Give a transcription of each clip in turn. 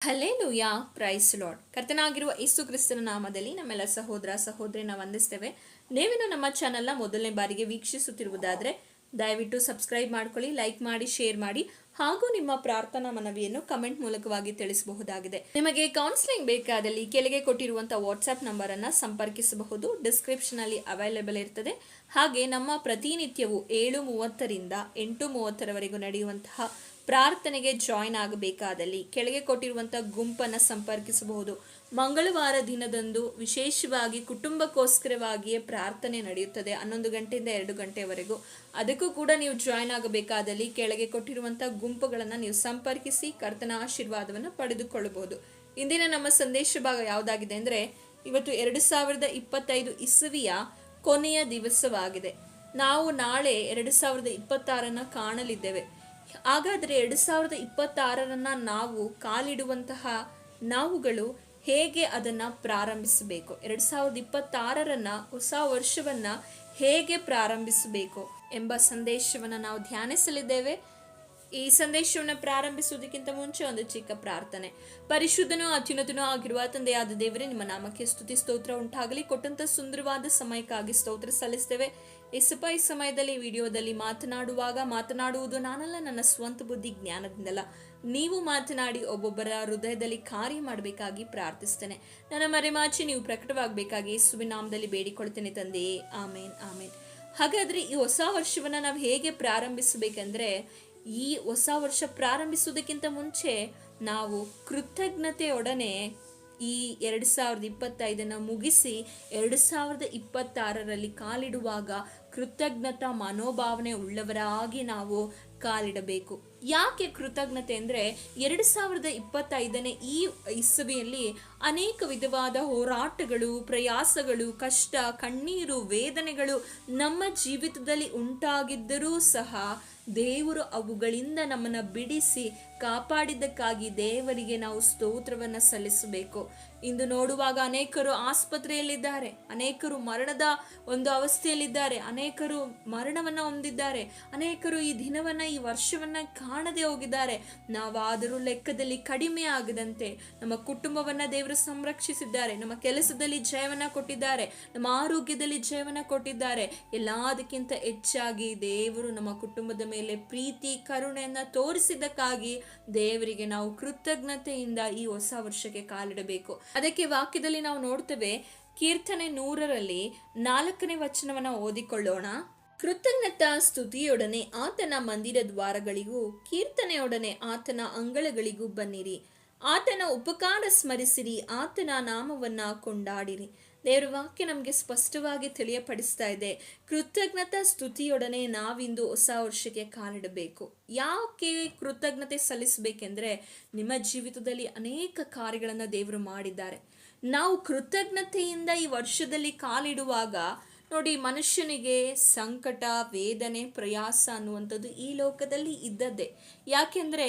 Hallelujah, praise Lord. ಕರ್ತನಾಗಿರುವ ಯೇಸು ಕ್ರಿಸ್ತನ ನಾಮದಲ್ಲಿ ನಮ್ಮೆಲ್ಲ ಸಹೋದರ ಸಹೋದರಿನ ವಂದಿಸ್ತೇವೆ. ನೀವೇನು ನಮ್ಮ ಚಾನೆಲ್ನ ಮೊದಲನೇ ಬಾರಿಗೆ ವೀಕ್ಷಿಸುತ್ತಿರುವುದಾದರೆ ದಯವಿಟ್ಟು ಸಬ್ಸ್ಕ್ರೈಬ್ ಮಾಡ್ಕೊಳ್ಳಿ, ಲೈಕ್ ಮಾಡಿ, ಶೇರ್ ಮಾಡಿ, ಹಾಗೂ ನಿಮ್ಮ ಪ್ರಾರ್ಥನಾ ಮನವಿಯನ್ನು ಕಮೆಂಟ್ ಮೂಲಕವಾಗಿ ತಿಳಿಸಬಹುದಾಗಿದೆ. ನಿಮಗೆ ಕೌನ್ಸಿಲಿಂಗ್ ಬೇಕಾದಲ್ಲಿ ಕೆಳಗೆ ಕೊಟ್ಟಿರುವಂತಹ ವಾಟ್ಸ್ಆಪ್ ನಂಬರ್ ಅನ್ನ ಸಂಪರ್ಕಿಸಬಹುದು. ಡಿಸ್ಕ್ರಿಪ್ಷನ್ ಅಲ್ಲಿ ಅವೈಲೇಬಲ್ ಇರ್ತದೆ. ಹಾಗೆ ನಮ್ಮ ಪ್ರತಿನಿತ್ಯವೂ 7:30ರಿಂದ 8:30ರವರೆಗೂ ನಡೆಯುವಂತಹ ಪ್ರಾರ್ಥನೆಗೆ ಜಾಯಿನ್ ಆಗಬೇಕಾದಲ್ಲಿ ಕೆಳಗೆ ಕೊಟ್ಟಿರುವಂತಹ ಗುಂಪನ್ನು ಸಂಪರ್ಕಿಸಬಹುದು. ಮಂಗಳವಾರ ದಿನದಂದು ವಿಶೇಷವಾಗಿ ಕುಟುಂಬಕ್ಕೋಸ್ಕರವಾಗಿಯೇ ಪ್ರಾರ್ಥನೆ ನಡೆಯುತ್ತದೆ 11 ಗಂಟೆಯಿಂದ 2 ಗಂಟೆವರೆಗೂ. ಅದಕ್ಕೂ ಕೂಡ ನೀವು ಜಾಯಿನ್ ಆಗಬೇಕಾದಲ್ಲಿ ಕೆಳಗೆ ಕೊಟ್ಟಿರುವಂತಹ ಗುಂಪುಗಳನ್ನು ನೀವು ಸಂಪರ್ಕಿಸಿ ಕರ್ತನ ಆಶೀರ್ವಾದವನ್ನು ಪಡೆದುಕೊಳ್ಳಬಹುದು. ಇಂದಿನ ನಮ್ಮ ಸಂದೇಶ ಭಾಗ ಯಾವುದಾಗಿದೆ ಅಂದರೆ, ಇವತ್ತು 2025 ಇಸವಿಯ ಕೊನೆಯ ದಿವಸವಾಗಿದೆ. ನಾವು ನಾಳೆ 2026 ಕಾಣಲಿದ್ದೇವೆ. ಹಾಗಾದರೆ 2026 ನಾವು ಕಾಲಿಡುವಂತಹ ನಾವುಗಳು ಹೇಗೆ ಅದನ್ನು ಪ್ರಾರಂಭಿಸಬೇಕು, 2026 ಹೊಸ ವರ್ಷವನ್ನು ಹೇಗೆ ಪ್ರಾರಂಭಿಸಬೇಕು ಎಂಬ ಸಂದೇಶವನ್ನು ನಾವು ಧ್ಯಾನಿಸಲಿದ್ದೇವೆ. ಈ ಸಂದೇಶವನ್ನು ಪ್ರಾರಂಭಿಸುವುದಕ್ಕಿಂತ ಮುಂಚೆ ಒಂದು ಚಿಕ್ಕ ಪ್ರಾರ್ಥನೆ. ಪರಿಶುದ್ಧನೂ ಅತ್ಯುನ್ನತನೂ ಆಗಿರುವ ತಂದೆಯಾದ ದೇವರೇ, ನಿಮ್ಮ ನಾಮಕ್ಕೆ ಸ್ತುತಿ ಸ್ತೋತ್ರ ಉಂಟಾಗಲಿ. ಕೊಟ್ಟಂತ ಸುಂದರವಾದ ಸಮಯಕ್ಕಾಗಿ ಸ್ತೋತ್ರ ಸಲ್ಲಿಸ್ತೇವೆ. ಯೇಸಪ್ಪ, ಈ ಸಮಯದಲ್ಲಿ ವಿಡಿಯೋದಲ್ಲಿ ಮಾತನಾಡುವುದು ನಾನಲ್ಲ, ನನ್ನ ಸ್ವಂತ ಬುದ್ಧಿ ಜ್ಞಾನದಿಂದಲ್ಲ, ನೀವು ಮಾತನಾಡಿ ಒಬ್ಬೊಬ್ಬರ ಹೃದಯದಲ್ಲಿ ಕಾರ್ಯ ಮಾಡಬೇಕಾಗಿ ಪ್ರಾರ್ಥಿಸ್ತೇನೆ. ನನ್ನ ಮರೆಮಾಚಿ ನೀವು ಪ್ರಕಟವಾಗಬೇಕಾಗಿ ಯೇಸುವಿನ ನಾಮದಲ್ಲಿ ಬೇಡಿಕೊಳ್ತೇನೆ ತಂದೆಯೇ, ಆಮೇನ್ ಆಮೇನ್. ಹಾಗಾದ್ರೆ ಈ ಹೊಸ ವರ್ಷವನ್ನ ನಾವು ಹೇಗೆ ಪ್ರಾರಂಭಿಸಬೇಕಂದ್ರೆ, ಈ ಹೊಸ ವರ್ಷ ಪ್ರಾರಂಭಿಸುವುದಕ್ಕಿಂತ ಮುಂಚೆ ನಾವು ಕೃತಜ್ಞತೆಯೊಡನೆ ಈ 2025 ಮುಗಿಸಿ 2026ರಲ್ಲಿ ಕಾಲಿಡುವಾಗ ಕೃತಜ್ಞತಾ ಮನೋಭಾವನೆ ಉಳ್ಳವರಾಗಿ ನಾವು ಕಾಲಿಡಬೇಕು. ಯಾಕೆ ಕೃತಜ್ಞತೆ ಅಂದರೆ, 2025 ಈ ಇಸವಿಯಲ್ಲಿ ಅನೇಕ ವಿಧವಾದ ಹೋರಾಟಗಳು, ಪ್ರಯಾಸಗಳು, ಕಷ್ಟ, ಕಣ್ಣೀರು, ವೇದನೆಗಳು ನಮ್ಮ ಜೀವಿತದಲ್ಲಿ ಉಂಟಾಗಿದ್ದರೂ ಸಹ ದೇವರು ಅವುಗಳಿಂದ ನಮ್ಮನ್ನು ಬಿಡಿಸಿ ಕಾಪಾಡಿದ್ದಕ್ಕಾಗಿ ದೇವರಿಗೆ ನಾವು ಸ್ತೋತ್ರವನ್ನು ಸಲ್ಲಿಸಬೇಕು. ಇಂದು ನೋಡುವಾಗ ಅನೇಕರು ಆಸ್ಪತ್ರೆಯಲ್ಲಿದ್ದಾರೆ, ಅನೇಕರು ಮರಣದ ಒಂದು ಅವಸ್ಥೆಯಲ್ಲಿದ್ದಾರೆ, ಅನೇಕರು ಮರಣವನ್ನು ಹೊಂದಿದ್ದಾರೆ, ಅನೇಕರು ಈ ದಿನವನ್ನ, ಈ ವರ್ಷವನ್ನ ಕಾಣದೆ ಹೋಗಿದ್ದಾರೆ. ನಾವಾದರೂ ಲೆಕ್ಕದಲ್ಲಿ ಕಡಿಮೆ ಆಗದಂತೆ ನಮ್ಮ ಕುಟುಂಬವನ್ನ ದೇವರು ಸಂರಕ್ಷಿಸಿದ್ದಾರೆ, ನಮ್ಮ ಕೆಲಸದಲ್ಲಿ ಜಯವನ್ನ ಕೊಟ್ಟಿದ್ದಾರೆ, ನಮ್ಮ ಆರೋಗ್ಯದಲ್ಲಿ ಜಯವನ್ನ ಕೊಟ್ಟಿದ್ದಾರೆ. ಎಲ್ಲದಕ್ಕಿಂತ ಹೆಚ್ಚಾಗಿ ದೇವರು ನಮ್ಮ ಕುಟುಂಬದ ಮೇಲೆ ಪ್ರೀತಿ, ಕರುಣೆಯನ್ನ ತೋರಿಸಿದ್ದಕ್ಕಾಗಿ ದೇವರಿಗೆ ನಾವು ಕೃತಜ್ಞತೆಯಿಂದ ಈ ಹೊಸ ವರ್ಷಕ್ಕೆ ಕಾಲಿಡಬೇಕು. ಅದಕ್ಕೆ ವಾಕ್ಯದಲ್ಲಿ ನಾವು ನೋಡ್ತೇವೆ, ಕೀರ್ತನೆ 100ರಲ್ಲಿ 4ನೇ ವಚನವನ್ನ ಓದಿಕೊಳ್ಳೋಣ. ಕೃತಜ್ಞತಾ ಸ್ತುತಿಯೊಡನೆ ಆತನ ಮಂದಿರ ದ್ವಾರಗಳಿಗೂ, ಕೀರ್ತನೆಯೊಡನೆ ಆತನ ಅಂಗಳಗಳಿಗೂ ಬನ್ನಿರಿ. ಆತನ ಉಪಕಾರ ಸ್ಮರಿಸಿರಿ, ಆತನ ನಾಮವನ್ನ ಕೊಂಡಾಡಿರಿ. ದೇವರ ವಾಕ್ಯ ನಮಗೆ ಸ್ಪಷ್ಟವಾಗಿ ತಿಳಿಯಪಡಿಸ್ತಾ ಇದೆ, ಕೃತಜ್ಞತಾ ಸ್ತುತಿಯೊಡನೆ ನಾವಿಂದು ಹೊಸ ವರ್ಷಕ್ಕೆ ಕಾಲಿಡಬೇಕು. ಯಾಕೆ ಕೃತಜ್ಞತೆ ಸಲ್ಲಿಸಬೇಕೆಂದ್ರೆ, ನಿಮ್ಮ ಜೀವಿತದಲ್ಲಿ ಅನೇಕ ಕಾರ್ಯಗಳನ್ನು ದೇವರು ಮಾಡಿದ್ದಾರೆ. ನಾವು ಕೃತಜ್ಞತೆಯಿಂದ ಈ ವರ್ಷದಲ್ಲಿ ಕಾಲಿಡುವಾಗ ನೋಡಿ, ಮನುಷ್ಯನಿಗೆ ಸಂಕಟ, ವೇದನೆ, ಪ್ರಯಾಸ ಅನ್ನುವಂಥದ್ದು ಈ ಲೋಕದಲ್ಲಿ ಇದ್ದದ್ದೇ. ಯಾಕೆಂದ್ರೆ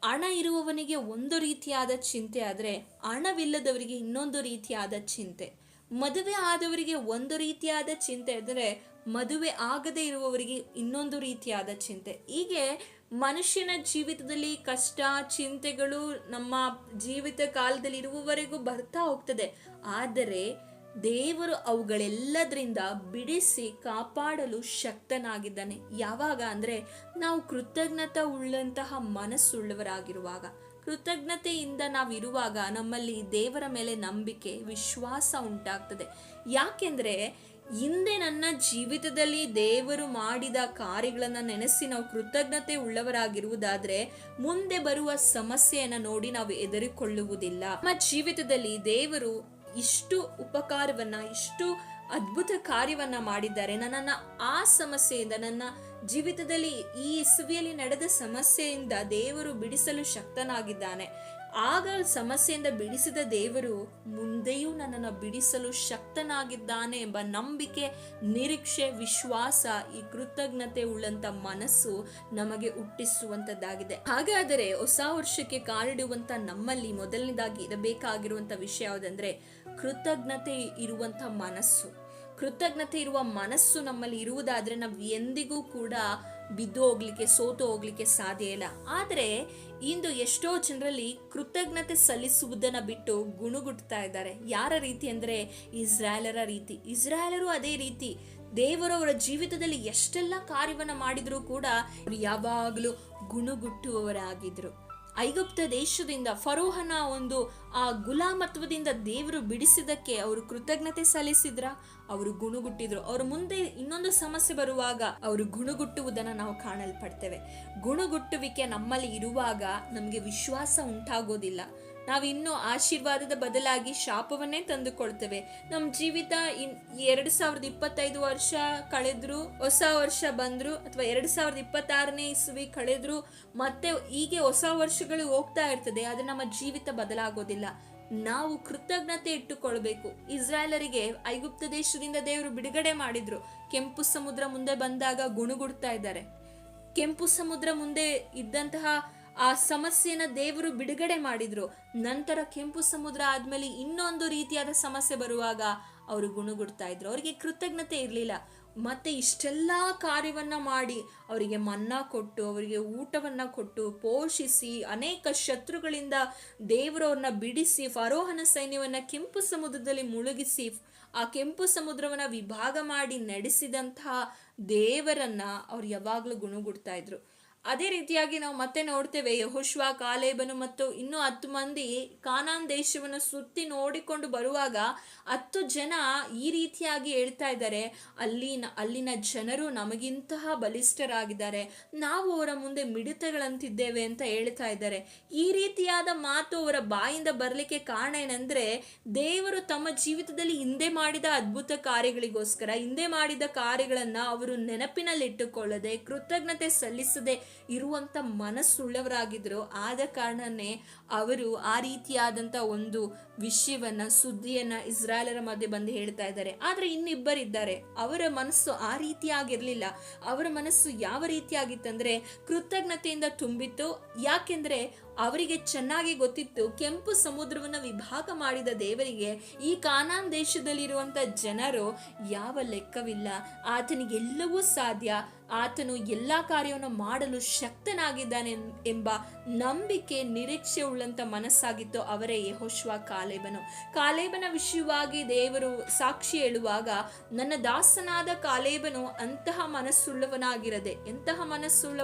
ಹಣ ಇರುವವನಿಗೆ ಒಂದು ರೀತಿಯಾದ ಚಿಂತೆ ಆದರೆ ಹಣವಿಲ್ಲದವರಿಗೆ ಇನ್ನೊಂದು ರೀತಿಯಾದ ಚಿಂತೆ. ಮದುವೆ ಆದವರಿಗೆ ಒಂದು ರೀತಿಯಾದ ಚಿಂತೆ ಆದರೆ ಮದುವೆ ಆಗದೇ ಇರುವವರಿಗೆ ಇನ್ನೊಂದು ರೀತಿಯಾದ ಚಿಂತೆ. ಹೀಗೆ ಮನುಷ್ಯನ ಜೀವಿತದಲ್ಲಿ ಕಷ್ಟ, ಚಿಂತೆಗಳು ನಮ್ಮ ಜೀವಿತ ಕಾಲದಲ್ಲಿ ಇರುವವರೆಗೂ ಬರ್ತಾ ಹೋಗ್ತದೆ. ಆದರೆ ದೇವರು ಅವುಗಳೆಲ್ಲದರಿಂದ ಬಿಡಿಸಿ ಕಾಪಾಡಲು ಶಕ್ತನಾಗಿದ್ದಾನೆ. ಯಾವಾಗ ಅಂದರೆ, ನಾವು ಕೃತಜ್ಞತಾ ಉಳ್ಳಂತಹ ಮನಸ್ಸುಳ್ಳವರಾಗಿರುವಾಗ, ಕೃತಜ್ಞತೆಯಿಂದ ನಾವಿರುವಾಗ ನಮ್ಮಲ್ಲಿ ದೇವರ ಮೇಲೆ ನಂಬಿಕೆ, ವಿಶ್ವಾಸ ಉಂಟಾಗ್ತದೆ. ಯಾಕೆಂದರೆ ಹಿಂದೆ ನನ್ನ ಜೀವಿತದಲ್ಲಿ ದೇವರು ಮಾಡಿದ ಕಾರ್ಯಗಳನ್ನು ನೆನೆಸಿ ನಾವು ಕೃತಜ್ಞತೆ ಉಳ್ಳವರಾಗಿರುವುದಾದ್ರೆ ಮುಂದೆ ಬರುವ ಸಮಸ್ಯೆಯನ್ನು ನೋಡಿ ನಾವು ಎದುರಿಕೊಳ್ಳುವುದಿಲ್ಲ. ನಮ್ಮ ಜೀವಿತದಲ್ಲಿ ದೇವರು ಇಷ್ಟು ಉಪಕಾರವನ್ನ, ಇಷ್ಟು ಅದ್ಭುತ ಕಾರ್ಯವನ್ನ ಮಾಡಿದ್ದಾರೆ. ನನ್ನನ್ನು ಆ ಸಮಸ್ಯೆಯಿಂದ, ನನ್ನ ಜೀವಿತದಲ್ಲಿ ಈ ಇಸವಿಯಲ್ಲಿ ನಡೆದ ಸಮಸ್ಯೆಯಿಂದ ದೇವರು ಬಿಡಿಸಲು ಶಕ್ತನಾಗಿದ್ದಾನೆ. ಆಗ ಸಮಸ್ಯೆಯಿಂದ ಬಿಡಿಸಿದ ದೇವರು ಮುಂದೆಯೂ ನನ್ನನ್ನು ಬಿಡಿಸಲು ಶಕ್ತನಾಗಿದ್ದಾನೆ ಎಂಬ ನಂಬಿಕೆ, ನಿರೀಕ್ಷೆ, ವಿಶ್ವಾಸ ಈ ಕೃತಜ್ಞತೆ ಉಳ್ಳಂತ ಮನಸ್ಸು ನಮಗೆ ಹುಟ್ಟಿಸುವಂತದ್ದಾಗಿದೆ. ಹಾಗಾದರೆ ಹೊಸ ವರ್ಷಕ್ಕೆ ಕಾಲಿಡುವಂತ ನಮ್ಮಲ್ಲಿ ಮೊದಲನೇದಾಗಿ ಇರಬೇಕಾಗಿರುವಂತ ವಿಷಯ ಯಾವುದಂದ್ರೆ, ಕೃತಜ್ಞತೆ ಇರುವಂತ ಮನಸ್ಸು. ಕೃತಜ್ಞತೆ ಇರುವ ಮನಸ್ಸು ನಮ್ಮಲ್ಲಿ ಇರುವುದಾದ್ರೆ ನಾವು ಎಂದಿಗೂ ಕೂಡ ಬಿದ್ದು ಹೋಗ್ಲಿಕ್ಕೆ, ಸೋತು ಹೋಗ್ಲಿಕ್ಕೆ ಸಾಧ್ಯ ಇಲ್ಲ. ಆದರೆ ಇಂದು ಎಷ್ಟೋ ಜನರಲ್ಲಿ ಕೃತಜ್ಞತೆ ಸಲ್ಲಿಸುವುದನ್ನ ಬಿಟ್ಟು ಗುಣಗುಟ್ತಾ ಇದ್ದಾರೆ. ಯಾರ ರೀತಿ ಅಂದ್ರೆ ಇಸ್ರಾಯೇಲರ ರೀತಿ. ಇಸ್ರಾಯೇಲರು ಅದೇ ರೀತಿ. ದೇವರು ಅವರ ಜೀವಿತದಲ್ಲಿ ಎಷ್ಟೆಲ್ಲ ಕಾರ್ಯವನ್ನ ಮಾಡಿದ್ರು ಕೂಡ ಅವರು ಯಾವಾಗಲೂ ಗುಣಗುಟ್ಟುವವರಾಗಿದ್ರು. ಐಗುಪ್ತ ದೇಶದಿಂದ ಫರೋಹನ ಒಂದು ಆ ಗುಲಾಮತ್ವದಿಂದ ದೇವರು ಬಿಡಿಸಿದಕ್ಕೆ ಅವರು ಕೃತಜ್ಞತೆ ಸಲ್ಲಿಸಿದ್ರ, ಅವರು ಗುಣಗುಟ್ಟಿದ್ರು. ಅವ್ರ ಮುಂದೆ ಇನ್ನೊಂದು ಸಮಸ್ಯೆ ಬರುವಾಗ ಅವರು ಗುಣಗುಟ್ಟುವುದನ್ನ ನಾವು ಕಾಣಲ್ಪಡ್ತೇವೆ. ಗುಣಗುಟ್ಟುವಿಕೆ ನಮ್ಮಲ್ಲಿ ಇರುವಾಗ ನಮಗೆ ವಿಶ್ವಾಸ ಉಂಟಾಗೋದಿಲ್ಲ. ನಾವಿನ್ನೂ ಆಶೀರ್ವಾದದ ಬದಲಾಗಿ ಶಾಪವನ್ನೇ ತಂದುಕೊಳ್ತೇವೆ. ನಮ್ಮ ಜೀವಿತ 2025 ವರ್ಷ ಕಳೆದ್ರು, ಹೊಸ ವರ್ಷ ಬಂದ್ರು, ಅಥವಾ 2026ನೇ ಇಸ್ವಿ ಕಳೆದ್ರು, ಮತ್ತೆ ಹೀಗೆ ಹೊಸ ವರ್ಷಗಳು ಹೋಗ್ತಾ ಇರ್ತದೆ. ಆದ್ರೆ ನಮ್ಮ ಜೀವಿತ ಬದಲಾಗೋದಿಲ್ಲ. ನಾವು ಕೃತಜ್ಞತೆ ಇಟ್ಟುಕೊಳ್ಬೇಕು. ಇಸ್ರಾಯೇಲರಿಗೆ ಐಗುಪ್ತ ದೇಶದಿಂದ ದೇವರು ಬಿಡುಗಡೆ ಮಾಡಿದ್ರು. ಕೆಂಪು ಸಮುದ್ರ ಮುಂದೆ ಬಂದಾಗ ಗುಣಗುಡ್ತಾ ಇದ್ದಾರೆ. ಕೆಂಪು ಸಮುದ್ರ ಮುಂದೆ ಇದ್ದಂತಹ ಆ ಸಮಸ್ಯೆನ ದೇವರು ಬಿಡುಗಡೆ ಮಾಡಿದ್ರು. ನಂತರ ಕೆಂಪು ಸಮುದ್ರ ಆದ್ಮೇಲೆ ಇನ್ನೊಂದು ರೀತಿಯಾದ ಸಮಸ್ಯೆ ಬರುವಾಗ ಅವರು ಗುಣಗುಡ್ತಾ ಇದ್ರು. ಅವರಿಗೆ ಕೃತಜ್ಞತೆ ಇರಲಿಲ್ಲ. ಮತ್ತೆ ಇಷ್ಟೆಲ್ಲ ಕಾರ್ಯವನ್ನ ಮಾಡಿ ಅವರಿಗೆ ಮನ್ನಾ ಕೊಟ್ಟು, ಅವರಿಗೆ ಊಟವನ್ನ ಕೊಟ್ಟು ಪೋಷಿಸಿ, ಅನೇಕ ಶತ್ರುಗಳಿಂದ ದೇವರವ್ರನ್ನ ಬಿಡಿಸಿ, ಫರೋಹನ ಸೈನ್ಯವನ್ನ ಕೆಂಪು ಸಮುದ್ರದಲ್ಲಿ ಮುಳುಗಿಸಿ, ಆ ಕೆಂಪು ಸಮುದ್ರವನ್ನ ವಿಭಾಗ ಮಾಡಿ ನಡೆಸಿದಂತಹ ದೇವರನ್ನ ಅವ್ರು ಯಾವಾಗ್ಲೂ ಗುಣಗುಡ್ತಾ ಇದ್ರು. ಅದೇ ರೀತಿಯಾಗಿ ನಾವು ಮತ್ತೆ ನೋಡ್ತೇವೆ, ಯೆಹೋಶುವ, ಕಾಲೇಬನು ಮತ್ತು ಇನ್ನೂ 10 ಮಂದಿ ಕಾನಾನ್ ದೇಶವನ್ನು ಸುತ್ತಿ ನೋಡಿಕೊಂಡು ಬರುವಾಗ 10 ಜನ ಈ ರೀತಿಯಾಗಿ ಹೇಳ್ತಾ ಇದ್ದಾರೆ, ಅಲ್ಲಿನ ಜನರು ನಮಗಿಂತಹ ಬಲಿಷ್ಠರಾಗಿದ್ದಾರೆ, ನಾವು ಅವರ ಮುಂದೆ ಮಿಡಿತಗಳಂತಿದ್ದೇವೆ ಅಂತ ಹೇಳ್ತಾ ಇದ್ದಾರೆ. ಈ ರೀತಿಯಾದ ಮಾತು ಅವರ ಬಾಯಿಂದ ಬರಲಿಕ್ಕೆ ಕಾರಣ ಏನಂದ್ರೆ, ದೇವರು ತಮ್ಮ ಜೀವಿತದಲ್ಲಿ ಹಿಂದೆ ಮಾಡಿದ ಅದ್ಭುತ ಕಾರ್ಯಗಳಿಗೋಸ್ಕರ, ಹಿಂದೆ ಮಾಡಿದ ಕಾರ್ಯಗಳನ್ನ ಅವರು ನೆನಪಿನಲ್ಲಿಟ್ಟುಕೊಳ್ಳದೆ, ಕೃತಜ್ಞತೆ ಸಲ್ಲಿಸದೆ ಇರುವಂತ ಮನಸ್ಸುಳ್ಳವರಾಗಿದ್ರು. ಆದ ಕಾರಣನೇ ಅವರು ಆ ರೀತಿಯಾದಂತ ಒಂದು ವಿಷಯವನ್ನ, ಸುದ್ದಿಯನ್ನ ಇಸ್ರಾಯೇಲರ ಮಧ್ಯೆ ಬಂದು ಹೇಳ್ತಾ ಇದ್ದಾರೆ. ಆದ್ರೆ ಇನ್ನಿಬ್ಬರಿದ್ದಾರೆ, ಅವರ ಮನಸ್ಸು ಆ ರೀತಿಯಾಗಿರ್ಲಿಲ್ಲ. ಅವರ ಮನಸ್ಸು ಯಾವ ರೀತಿಯಾಗಿತ್ತಂದ್ರೆ ಕೃತಜ್ಞತೆಯಿಂದ ತುಂಬಿತ್ತು. ಯಾಕೆಂದ್ರೆ ಅವರಿಗೆ ಚೆನ್ನಾಗಿ ಗೊತ್ತಿತ್ತು, ಕೆಂಪು ಸಮುದ್ರವನ್ನ ವಿಭಾಗ ಮಾಡಿದ ದೇವರಿಗೆ ಈ ಕಾನಾನ್ ದೇಶದಲ್ಲಿರುವಂತ ಜನರು ಯಾವ ಲೆಕ್ಕವಿಲ್ಲ, ಆತನಿಗೆಲ್ಲವೂ ಸಾಧ್ಯ, ಆತನು ಎಲ್ಲಾ ಕಾರ್ಯವನ್ನು ಮಾಡಲು ಶಕ್ತನಾಗಿದ್ದಾನೆ ಎಂಬ ನಂಬಿಕೆ, ನಿರೀಕ್ಷೆ ಉಳ್ಳಂತ ಮನಸ್ಸಾಗಿತ್ತು ಅವರೇ ಯೆಹೋಶುವ, ಕಾಲೇಬನ ವಿಷಯವಾಗಿ ದೇವರು ಸಾಕ್ಷಿ ಹೇಳುವಾಗ, ನನ್ನ ದಾಸನಾದ ಕಾಲೇಬನು ಅಂತಹ ಮನಸ್ಸುಳ್ಳವನಾಗಿರದೆ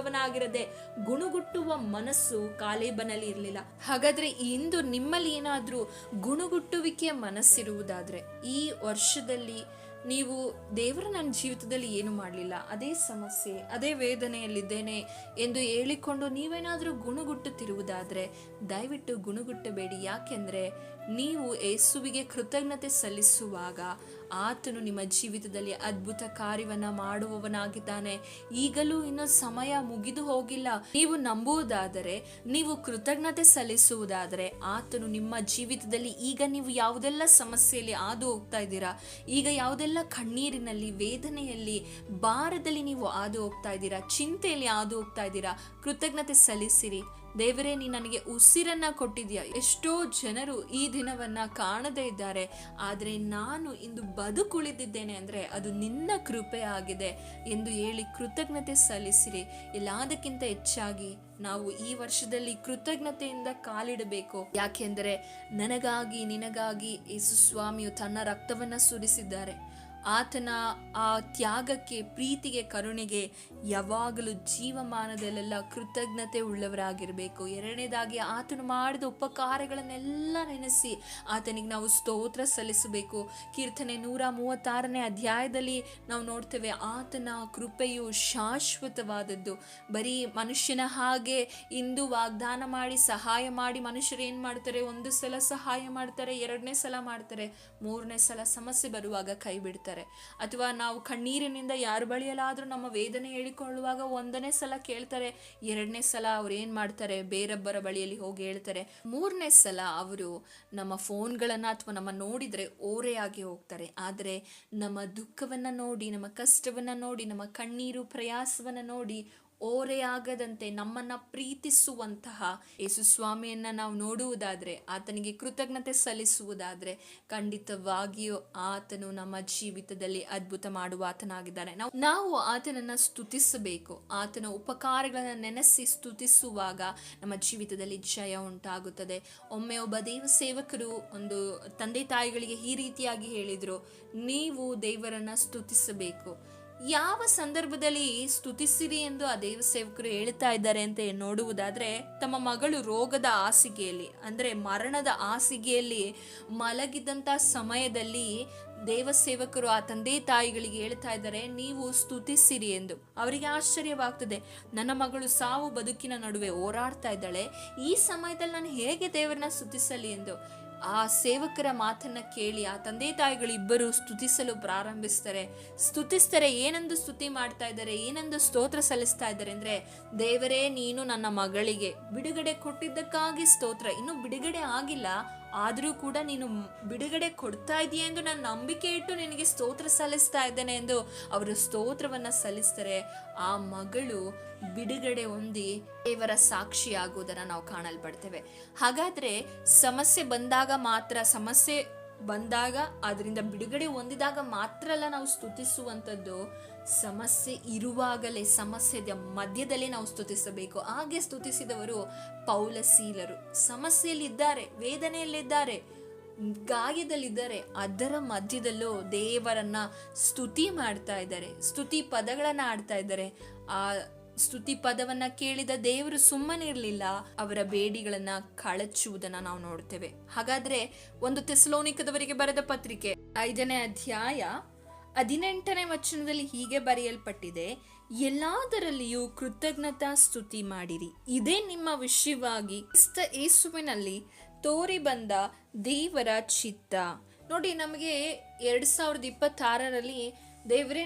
ಗುಣಗುಟ್ಟುವ ಮನಸ್ಸು ಕಾಲೇಬನಲ್ಲಿ ಇರಲಿಲ್ಲ. ಹಾಗಾದ್ರೆ ಇಂದು ನಿಮ್ಮಲ್ಲಿ ಏನಾದ್ರೂ ಗುಣಗುಟ್ಟುವಿಕೆಯ ಮನಸ್ಸಿರುವುದಾದ್ರೆ, ಈ ವರ್ಷದಲ್ಲಿ ನೀವು ದೇವರು ನನ್ನ ಜೀವಿತದಲ್ಲಿ ಏನು ಮಾಡಲಿಲ್ಲ, ಅದೇ ಸಮಸ್ಯೆ, ಅದೇ ವೇದನೆಯಲ್ಲಿದ್ದೇನೆ ಎಂದು ಹೇಳಿಕೊಂಡು ನೀವೇನಾದರೂ ಗುಣಗುಟ್ಟುತ್ತಿರುವುದಾದರೆ ದಯವಿಟ್ಟು ಗುಣಗುಟ್ಟಬೇಡಿ. ಯಾಕೆಂದರೆ ನೀವು ಯೇಸುವಿಗೆ ಕೃತಜ್ಞತೆ ಸಲ್ಲಿಸುವಾಗ ಆತನು ನಿಮ್ಮ ಜೀವಿತದಲ್ಲಿ ಅದ್ಭುತ ಕಾರ್ಯವನ್ನು ಮಾಡುವವನಾಗಿದ್ದಾನೆ. ಈಗಲೂ ಇನ್ನೂ ಸಮಯ ಮುಗಿದು ಹೋಗಿಲ್ಲ. ನೀವು ನಂಬುವುದಾದರೆ, ನೀವು ಕೃತಜ್ಞತೆ ಸಲ್ಲಿಸುವುದಾದರೆ, ಆತನು ನಿಮ್ಮ ಜೀವಿತದಲ್ಲಿ ಈಗ ನೀವು ಯಾವುದೆಲ್ಲ ಸಮಸ್ಯೆಯಲ್ಲಿ ಹಾದು ಹೋಗ್ತಾ ಇದ್ದೀರಾ, ಈಗ ಯಾವುದೆಲ್ಲ ಕಣ್ಣೀರಿನಲ್ಲಿ, ವೇದನೆಯಲ್ಲಿ, ಭಾರದಲ್ಲಿ ನೀವು ಹಾದು ಹೋಗ್ತಾ ಇದ್ದೀರಾ, ಚಿಂತೆಯಲ್ಲಿ ಹಾದು ಹೋಗ್ತಾ ಇದ್ದೀರಾ, ಕೃತಜ್ಞತೆ ಸಲ್ಲಿಸಿರಿ. ದೇವರೇ, ನೀ ನನಗೆ ಉಸಿರನ್ನ ಕೊಟ್ಟಿದ್ಯಾ. ಎಷ್ಟೋ ಜನರು ಈ ದಿನವನ್ನ ಕಾಣದೇ ಇದ್ದಾರೆ, ಆದರೆ ನಾನು ಇಂದು ಬದುಕುಳಿದಿದ್ದೇನೆ ಅಂದ್ರೆ ಅದು ನಿನ್ನ ಕೃಪೆ ಆಗಿದೆ ಎಂದು ಹೇಳಿ ಕೃತಜ್ಞತೆ ಸಲ್ಲಿಸಿರಿ. ಎಲ್ಲದಕ್ಕಿಂತ ಹೆಚ್ಚಾಗಿ ನಾವು ಈ ವರ್ಷದಲ್ಲಿ ಕೃತಜ್ಞತೆಯಿಂದ ಕಾಲಿಡಬೇಕು. ಯಾಕೆಂದರೆ ನನಗಾಗಿ, ನಿನಗಾಗಿ ಯೇಸು ಸ್ವಾಮಿಯು ತನ್ನ ರಕ್ತವನ್ನ ಸುರಿಸಿದ್ದಾರೆ. ಆತನ ಆ ತ್ಯಾಗಕ್ಕೆ, ಪ್ರೀತಿಗೆ, ಕರುಣೆಗೆ ಯಾವಾಗಲೂ ಜೀವಮಾನದಲ್ಲೆಲ್ಲ ಕೃತಜ್ಞತೆ ಉಳ್ಳವರಾಗಿರಬೇಕು. ಎರಡನೇದಾಗಿ, ಆತನು ಮಾಡಿದ ಉಪಕಾರಗಳನ್ನೆಲ್ಲ ನೆನೆಸಿ ಆತನಿಗೆ ನಾವು ಸ್ತೋತ್ರ ಸಲ್ಲಿಸಬೇಕು. ಕೀರ್ತನೆ 136ನೇ ಅಧ್ಯಾಯದಲ್ಲಿ ನಾವು ನೋಡ್ತೇವೆ, ಆತನ ಕೃಪೆಯು ಶಾಶ್ವತವಾದದ್ದು. ಬರೀ ಮನುಷ್ಯನ ಹಾಗೆ ಇಂದು ವಾಗ್ದಾನ ಮಾಡಿ, ಸಹಾಯ ಮಾಡಿ, ಮನುಷ್ಯರು ಏನು ಮಾಡ್ತಾರೆ, ಒಂದು ಸಲ ಸಹಾಯ ಮಾಡ್ತಾರೆ, 2ನೇ ಸಲ ಮಾಡ್ತಾರೆ, 3ನೇ ಸಲ ಸಮಸ್ಯೆ ಬರುವಾಗ ಕೈ ಬಿಡ್ತಾರೆ. ಅಥವಾ ನಾವು ಕಣ್ಣೀರಿನಿಂದ ಯಾರ ಬಳಿಯಲ್ಲಾದ್ರೂ ನಮ್ಮ ವೇದನೆ ಹೇಳಿಕೊಳ್ಳುವಾಗ 1ನೇ ಸಲ ಕೇಳ್ತಾರೆ, 2ನೇ ಸಲ ಅವ್ರು ಏನ್ ಮಾಡ್ತಾರೆ, ಬೇರೊಬ್ಬರ ಬಳಿಯಲ್ಲಿ ಹೋಗಿ ಹೇಳ್ತಾರೆ, 3ನೇ ಸಲ ಅವರು ನಮ್ಮ ಫೋನ್ಗಳನ್ನ ಅಥವಾ ನಮ್ಮ ನೋಡಿದ್ರೆ ಓರೆಯಾಗಿ ಹೋಗ್ತಾರೆ. ಆದರೆ ನಮ್ಮ ದುಃಖವನ್ನ ನೋಡಿ, ನಮ್ಮ ಕಷ್ಟವನ್ನ ನೋಡಿ, ನಮ್ಮ ಕಣ್ಣೀರು ಪ್ರಯಾಸವನ್ನ ನೋಡಿ ಓರೆಯಾಗದಂತೆ ನಮ್ಮನ್ನ ಪ್ರೀತಿಸುವಂತಹ ಯೇಸು ಸ್ವಾಮಿಯನ್ನ ನಾವು ನೋಡುವುದಾದ್ರೆ, ಆತನಿಗೆ ಕೃತಜ್ಞತೆ ಸಲ್ಲಿಸುವುದಾದ್ರೆ, ಖಂಡಿತವಾಗಿಯೂ ಆತನು ನಮ್ಮ ಜೀವಿತದಲ್ಲಿ ಅದ್ಭುತ ಮಾಡುವ ಆತನಾಗಿದ್ದಾನೆ. ನಾವು ಆತನನ್ನ ಸ್ತುತಿಸಬೇಕು. ಆತನ ಉಪಕಾರಗಳನ್ನ ನೆನೆಸಿ ಸ್ತುತಿಸುವಾಗ ನಮ್ಮ ಜೀವಿತದಲ್ಲಿ ಜಯ ಉಂಟಾಗುತ್ತದೆ. ಒಮ್ಮೆ ಒಬ್ಬ ದೇವ ಸೇವಕರು ಒಂದು ತಂದೆ ತಾಯಿಗಳಿಗೆ ಈ ರೀತಿಯಾಗಿ ಹೇಳಿದ್ರು, ನೀವು ದೇವರನ್ನ ಸ್ತುತಿಸಬೇಕು. ಯಾವ ಸಂದರ್ಭದಲ್ಲಿ ಸ್ತುತಿಸಿರಿ ಎಂದು ಆ ದೇವ ಸೇವಕರು ಹೇಳ್ತಾ ಇದ್ದಾರೆ ಅಂತ ನೋಡುವುದಾದ್ರೆ, ತಮ್ಮ ಮಗಳು ರೋಗದ ಹಾಸಿಗೆಯಲ್ಲಿ ಅಂದ್ರೆ ಮರಣದ ಹಾಸಿಗೆಯಲ್ಲಿ ಮಲಗಿದಂತ ಸಮಯದಲ್ಲಿ ದೇವ ಸೇವಕರು ಆ ತಂದೆ ತಾಯಿಗಳಿಗೆ ಹೇಳ್ತಾ ಇದ್ದಾರೆ, ನೀವು ಸ್ತುತಿಸಿರಿ ಎಂದು. ಅವರಿಗೆ ಆಶ್ಚರ್ಯವಾಗ್ತದೆ, ನನ್ನ ಮಗಳು ಸಾವು ಬದುಕಿನ ನಡುವೆ ಹೋರಾಡ್ತಾ ಇದ್ದಾಳೆ, ಈ ಸಮಯದಲ್ಲಿ ನಾನು ಹೇಗೆ ದೇವರನ್ನ ಸ್ತುತಿಸಲಿ ಎಂದು. ಆ ಸೇವಕರ ಮಾತನ್ನ ಕೇಳಿ ಆ ತಂದೆ ತಾಯಿಗಳು ಇಬ್ಬರು ಸ್ತುತಿಸಲು ಸ್ತುತಿಸ್ತಾರೆ. ಏನಂದು ಸ್ತುತಿ ಮಾಡ್ತಾ ಇದ್ದಾರೆ, ಏನಂದು ಸ್ತೋತ್ರ ಸಲ್ಲಿಸ್ತಾ ಇದ್ದಾರೆ ಅಂದ್ರೆ, ದೇವರೇ ನೀನು ನನ್ನ ಮಗಳಿಗೆ ಬಿಡುಗಡೆ ಕೊಟ್ಟಿದ್ದಕ್ಕಾಗಿ ಸ್ತೋತ್ರ. ಇನ್ನು ಬಿಡುಗಡೆ ಆಗಿಲ್ಲ, ಆದರೂ ಕೂಡ ನೀನು ಬಿಡುಗಡೆ ಕೊಡ್ತಾ ಇದೆಯಾ ಎಂದು ನಾನು ನಂಬಿಕೆ ಇಟ್ಟು ನಿನಗೆ ಸ್ತೋತ್ರ ಸಲ್ಲಿಸ್ತಾ ಇದ್ದೇನೆ ಎಂದು ಅವರು ಸ್ತೋತ್ರವನ್ನ ಸಲ್ಲಿಸ್ತಾರೆ. ಆ ಮಗಳು ಬಿಡುಗಡೆ ಹೊಂದಿ ದೇವರ ಸಾಕ್ಷಿಯಾಗುವುದನ್ನ ನಾವು ಕಾಣಲ್ಪಡ್ತೇವೆ. ಹಾಗಾದ್ರೆ ಸಮಸ್ಯೆ ಬಂದಾಗ ಅದರಿಂದ ಬಿಡುಗಡೆ ಹೊಂದಿದಾಗ ಮಾತ್ರ ಅಲ್ಲ ನಾವು ಸ್ತುತಿಸುವಂಥದ್ದು, ಸಮಸ್ಯೆ ಇರುವಾಗಲೇ, ಸಮಸ್ಯೆಯ ಮಧ್ಯದಲ್ಲಿ ನಾವು ಸ್ತುತಿಸಬೇಕು. ಹಾಗೆ ಸ್ತುತಿಸಿದವರು ಪೌಲ ಸೀಲರು. ಸಮಸ್ಯೆಯಲ್ಲಿದ್ದಾರೆ, ವೇದನೆಯಲ್ಲಿದ್ದಾರೆ, ಗಾಯದಲ್ಲಿದ್ದಾರೆ, ಅದರ ಮಧ್ಯದಲ್ಲೂ ದೇವರನ್ನ ಸ್ತುತಿ ಮಾಡ್ತಾ ಇದ್ದಾರೆ, ಸ್ತುತಿ ಪದಗಳನ್ನ ಆಡ್ತಾ ಇದ್ದಾರೆ. ಆ ಸ್ತುತಿ ಪದವನ್ನ ಕೇಳಿದ ದೇವರು ಸುಮ್ಮನಿರಲಿಲ್ಲ, ಅವರ ಬೇಡಿಗಳನ್ನ ಕಳಚುವುದನ್ನ ನಾವು ನೋಡ್ತೇವೆ. ಹಾಗಾದ್ರೆ ಒಂದು ಥೆಸಲೋನಿಕದವರಿಗೆ ಬರೆದ ಪತ್ರಿಕೆ 5ನೇ ಅಧ್ಯಾಯ 18ನೇ ವಚನದಲ್ಲಿ ಹೀಗೆ ಬರೆಯಲ್ಪಟ್ಟಿದೆ, ಎಲ್ಲದರಲ್ಲಿಯೂ ಕೃತಜ್ಞತಾ ಸ್ತುತಿ ಮಾಡಿರಿ, ಇದೇ ನಿಮ್ಮ ವಿಷಯವಾಗಿ ಕ್ರಿಸ್ತ ಯೇಸುವಿನಲ್ಲಿ ತೋರಿ ಬಂದ ದೇವರ ಚಿತ್ತ. ನೋಡಿ, ನಮಗೆ 2026ರಲ್ಲಿ ದೇವರೇ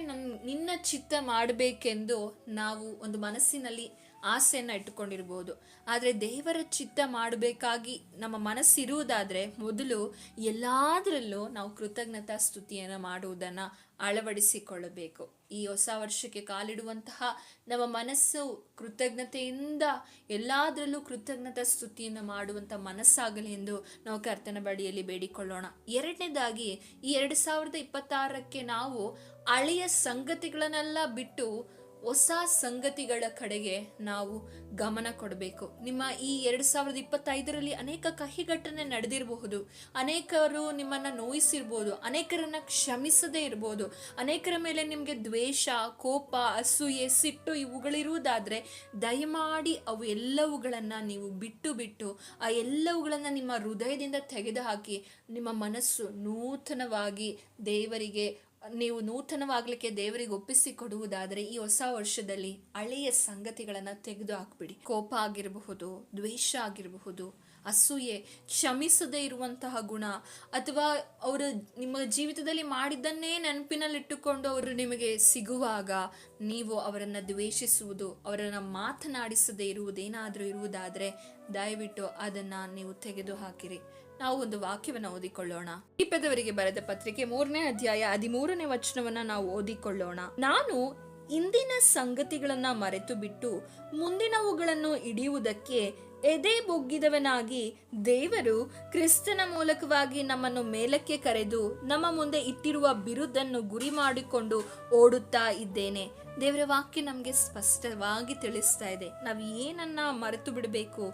ನಿನ್ನ ಚಿತ್ತ ಮಾಡಬೇಕೆಂದು ನಾವು ಒಂದು ಮನಸ್ಸಿನಲ್ಲಿ ಆಸೆಯನ್ನು ಇಟ್ಟುಕೊಂಡಿರ್ಬೋದು. ಆದರೆ ದೇವರ ಚಿತ್ತ ಮಾಡಬೇಕಾಗಿ ನಮ್ಮ ಮನಸ್ಸಿರುವುದಾದರೆ ಮೊದಲು ಎಲ್ಲದರಲ್ಲೂ ನಾವು ಕೃತಜ್ಞತಾ ಸ್ತುತಿಯನ್ನು ಮಾಡುವುದನ್ನು ಅಳವಡಿಸಿಕೊಳ್ಳಬೇಕು. ಈ ಹೊಸ ವರ್ಷಕ್ಕೆ ಕಾಲಿಡುವಂತಹ ನಮ್ಮ ಮನಸ್ಸು ಕೃತಜ್ಞತೆಯಿಂದ ಎಲ್ಲದರಲ್ಲೂ ಕೃತಜ್ಞತಾ ಸ್ತುತಿಯನ್ನು ಮಾಡುವಂಥ ಮನಸ್ಸಾಗಲಿ ಎಂದು ನಾವು ಕರ್ತನ ಬಳಿಯಲ್ಲಿ ಬೇಡಿಕೊಳ್ಳೋಣ. ಎರಡನೇದಾಗಿ, ಈ 2026ಕ್ಕೆ ನಾವು ಹಳೆಯ ಸಂಗತಿಗಳನ್ನೆಲ್ಲ ಬಿಟ್ಟು ಹೊಸ ಸಂಗತಿಗಳ ಕಡೆಗೆ ನಾವು ಗಮನ ಕೊಡಬೇಕು. ನಿಮ್ಮ ಈ 2025ರಲ್ಲಿ ಅನೇಕ ಕಹಿ ಘಟನೆ ನಡೆದಿರಬಹುದು, ಅನೇಕರು ನಿಮ್ಮನ್ನ ನೋಯಿಸಿರ್ಬೋದು, ಅನೇಕರನ್ನ ಕ್ಷಮಿಸದೇ ಇರ್ಬೋದು, ಅನೇಕರ ಮೇಲೆ ನಿಮಗೆ ದ್ವೇಷ, ಕೋಪ, ಅಸೂಯೆ, ಸಿಟ್ಟು ಇವುಗಳಿರುವುದಾದ್ರೆ ದಯಮಾಡಿ ಅವು ಎಲ್ಲವುಗಳನ್ನು ನೀವು ಬಿಟ್ಟು ಆ ಎಲ್ಲವುಗಳನ್ನು ನಿಮ್ಮ ಹೃದಯದಿಂದ ತೆಗೆದುಹಾಕಿ ನಿಮ್ಮ ಮನಸ್ಸು ನೂತನವಾಗಿ ನೀವು ನೂತನವಾಗಲಿಕ್ಕೆ ದೇವರಿಗೆ ಒಪ್ಪಿಸಿಕೊಡುವುದಾದರೆ ಈ ಹೊಸ ವರ್ಷದಲ್ಲಿ ಹಳೆಯ ಸಂಗತಿಗಳನ್ನು ತೆಗೆದು ಹಾಕ್ಬಿಡಿ. ಕೋಪ ಆಗಿರಬಹುದು, ದ್ವೇಷ ಆಗಿರಬಹುದು, ಅಸೂಯೆ, ಕ್ಷಮಿಸದೇ ಇರುವಂತಹ ಗುಣ, ಅಥವಾ ಅವರು ನಿಮ್ಮ ಜೀವಿತದಲ್ಲಿ ಮಾಡಿದ್ದನ್ನೇ ನೆನಪಿನಲ್ಲಿಟ್ಟುಕೊಂಡು ಅವರು ನಿಮಗೆ ಸಿಗುವಾಗ ನೀವು ಅವರನ್ನು ದ್ವೇಷಿಸುವುದು, ಅವರನ್ನು ಮಾತನಾಡಿಸದೇ ಇರುವುದೇನಾದರೂ ಇರುವುದಾದರೆ ದಯವಿಟ್ಟು ಅದನ್ನು ನೀವು ತೆಗೆದು ಹಾಕಿರಿ. ನಾವು ಒಂದು ವಾಕ್ಯವನ್ನು ಓದಿಕೊಳ್ಳೋಣ. ಫಿಲಿಪ್ಪದವರಿಗೆ ಬರೆದ ಪತ್ರಿಕೆ 3ನೇ ಅಧ್ಯಾಯ 13ನೇ ವಚನವನ್ನ ನಾವು ಓದಿಕೊಳ್ಳೋಣ. ನಾನು ಇಂದಿನ ಸಂಗತಿಗಳನ್ನ ಮರೆತು ಬಿಟ್ಟು ಮುಂದಿನವುಗಳನ್ನು ಹಿಡಿಯುವುದಕ್ಕೆ ಎದೆ ಬೊಗ್ಗಿದವನಾಗಿ ದೇವರು ಕ್ರಿಸ್ತನ ಮೂಲಕವಾಗಿ ನಮ್ಮನ್ನು ಮೇಲಕ್ಕೆ ಕರೆದು ನಮ್ಮ ಮುಂದೆ ಇಟ್ಟಿರುವ ಬಿರುದನ್ನು ಗುರಿ ಮಾಡಿಕೊಂಡು ಓಡುತ್ತಾ ಇದ್ದೇನೆ. ದೇವರ ವಾಕ್ಯ ನಮಗೆ ಸ್ಪಷ್ಟವಾಗಿ ತಿಳಿಸ್ತಾ ಇದೆ. ನಾವು ಏನನ್ನ ಮರೆತು ಬಿಡಬೇಕು?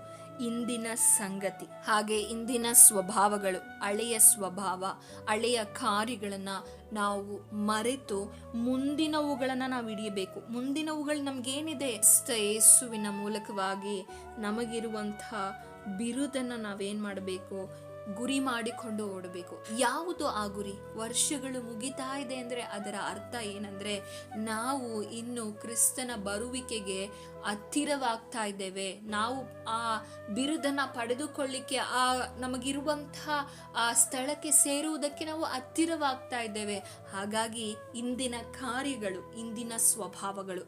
ಇಂದಿನ ಸಂಗತಿ, ಹಾಗೆ ಇಂದಿನ ಸ್ವಭಾವಗಳು, ಹಳೆಯ ಸ್ವಭಾವ, ಹಳೆಯ ಕಾರ್ಯಗಳನ್ನ ನಾವು ಮರೆತು ಮುಂದಿನವುಗಳನ್ನ ನಾವು ಹಿಡಿಯಬೇಕು. ಮುಂದಿನವುಗಳು ನಮ್ಗೇನಿದೆ, ಯೇಸುವಿನ ಮೂಲಕವಾಗಿ ನಮಗಿರುವಂತಹ ಬಿರುದನ್ನು ನಾವೇನ್ ಮಾಡಬೇಕು? ಗುರಿ ಮಾಡಿಕೊಂಡು ಓಡಬೇಕು. ಯಾವುದು ಆ ಗುರಿ? ವರ್ಷಗಳು ಮುಗಿತಾ ಇದೆ ಅಂದ್ರೆ ಅದರ ಅರ್ಥ ಏನಂದ್ರೆ ನಾವು ಇನ್ನು ಕ್ರಿಸ್ತನ ಬರುವಿಕೆಗೆ ಹತ್ತಿರವಾಗ್ತಾ ಇದ್ದೇವೆ. ನಾವು ಆ ಬಿರುದನ್ನ ಪಡೆದುಕೊಳ್ಳಿಕ್ಕೆ, ಆ ನಮಗಿರುವಂತಹ ಆ ಸ್ಥಳಕ್ಕೆ ಸೇರುವುದಕ್ಕೆ ನಾವು ಹತ್ತಿರವಾಗ್ತಾ ಇದ್ದೇವೆ. ಹಾಗಾಗಿ ಇಂದಿನ ಕಾರ್ಯಗಳು, ಇಂದಿನ ಸ್ವಭಾವಗಳು,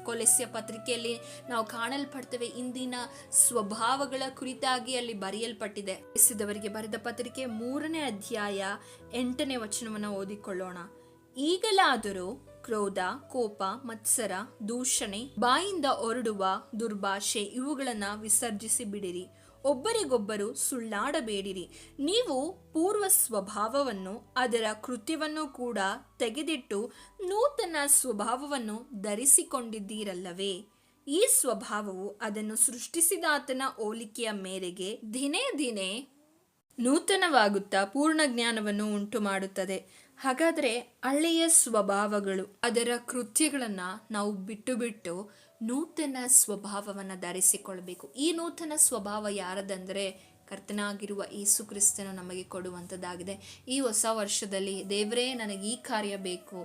ಕೊಲೆಸ್ಯ ಪತ್ರಿಕೆಯಲ್ಲಿ ನಾವು ಕಾಣಲ್ಪಡ್ತೇವೆ. ಇಂದಿನ ಸ್ವಭಾವಗಳ ಕುರಿತಾಗಿ ಅಲ್ಲಿ ಬರೆಯಲ್ಪಟ್ಟಿದೆ. ಎಸೆದವರಿಗೆ ಬರೆದ ಪತ್ರಿಕೆ 3ನೇ ಅಧ್ಯಾಯ 8ನೇ ವಚನವನ್ನು ಓದಿಕೊಳ್ಳೋಣ. ಈಗಲಾದರೂ ಕ್ರೋಧ, ಕೋಪ, ಮತ್ಸರ, ದೂಷಣೆ, ಬಾಯಿಂದ ಹೊರಡುವ ದುರ್ಭಾಷೆ ಇವುಗಳನ್ನ ವಿಸರ್ಜಿಸಿ ಬಿಡಿರಿ. ಒಬ್ಬರಿಗೊಬ್ಬರು ಸುಳ್ಳಾಡಬೇಡಿರಿ. ನೀವು ಪೂರ್ವ ಸ್ವಭಾವವನ್ನು ಅದರ ಕೃತ್ಯವನ್ನು ಕೂಡ ತೆಗೆದಿಟ್ಟು ನೂತನ ಸ್ವಭಾವವನ್ನು ಧರಿಸಿಕೊಂಡಿದ್ದೀರಲ್ಲವೇ. ಈ ಸ್ವಭಾವವು ಅದನ್ನು ಸೃಷ್ಟಿಸಿದಾತನ ಹೋಲಿಕೆಯ ಮೇರೆಗೆ ದಿನೇ ದಿನೇ ನೂತನವಾಗುತ್ತಾ ಪೂರ್ಣ ಜ್ಞಾನವನ್ನು ಉಂಟು ಮಾಡುತ್ತದೆ. ಹಾಗಾದರೆ ಹಳೆಯ ಸ್ವಭಾವಗಳು ಅದರ ಕೃತ್ಯಗಳನ್ನು ನಾವು ಬಿಟ್ಟು ಬಿಟ್ಟು ನೂತನ ಸ್ವಭಾವವನ್ನು ಧರಿಸಿಕೊಳ್ಬೇಕು. ಈ ನೂತನ ಸ್ವಭಾವ ಯಾರದಂದರೆ ಕರ್ತನಾಗಿರುವ ಯೇಸು ಕ್ರಿಸ್ತನು ನಮಗೆ ಕೊಡುವಂಥದ್ದಾಗಿದೆ. ಈ ಹೊಸ ವರ್ಷದಲ್ಲಿ ದೇವರೇ ನನಗೆ ಈ ಕಾರ್ಯ ಬೇಕು,